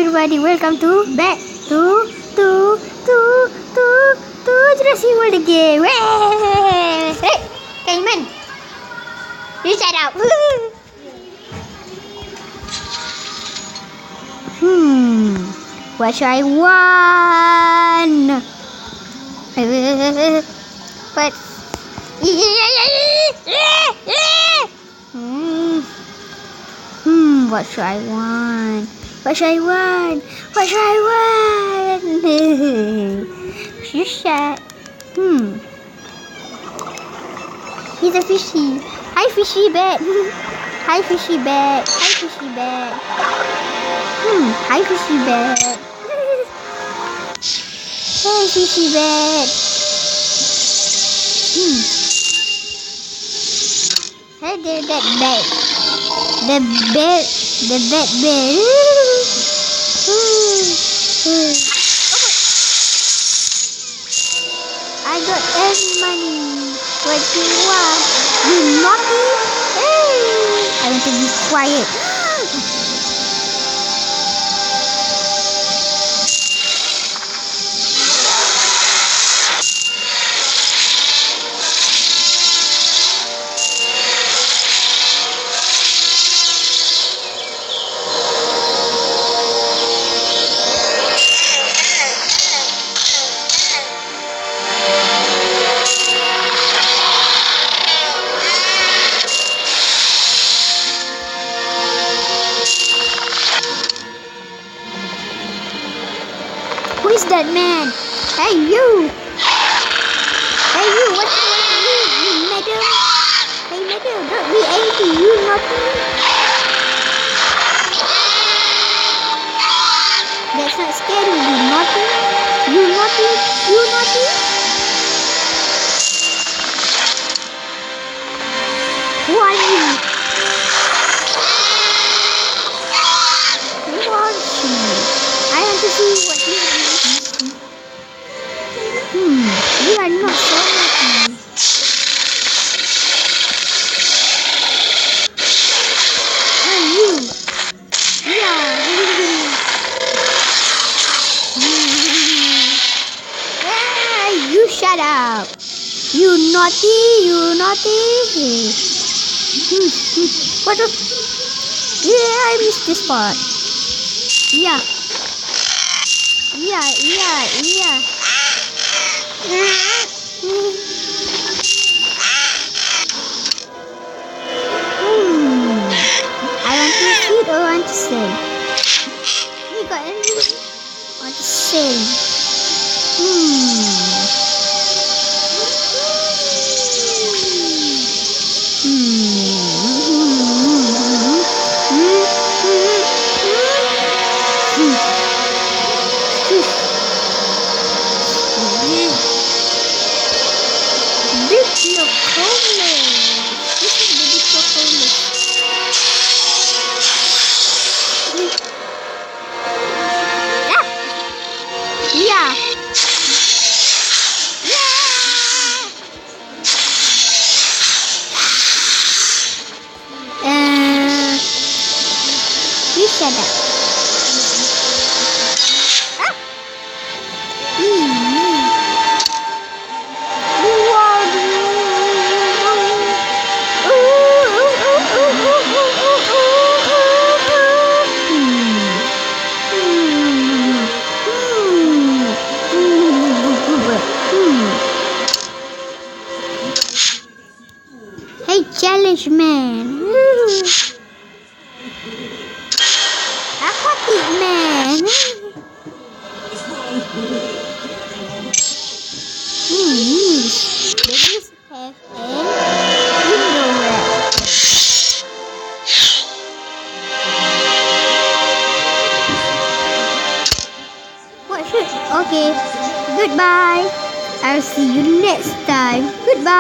everybody, welcome back to Jurassic World again. Hey, Cayman, you shut up. What should I want? But what should I want? What should I want? What should I want? You shut. He's a fishy. Hi, fishy bat. Hi, fishy bat. Hi, fishy bat. Hi, fishy bat. Hey, fishy bat. Hey there, that bat. The bat bear. I got any money. What you want? You naughty? Hey, I want to be quiet. Who is that man? Hey you! Hey you, what you want to do? You madam? Hey madam, don't be angry, you naughty! That's not scary, you naughty! You naughty! You naughty! Who are you? Who are you? I want to see what you do. You are not so lucky. Oh, you. Yeah. You shut up. You naughty. You naughty. What the? Yeah, I missed this part. Yeah. I want to eat or want to sing? You got anything? I want to sing. You shut up. Hey, challenge man. Aquatic man. Babies have a window wrap. What should? Okay. Goodbye. I'll see you next time. Goodbye.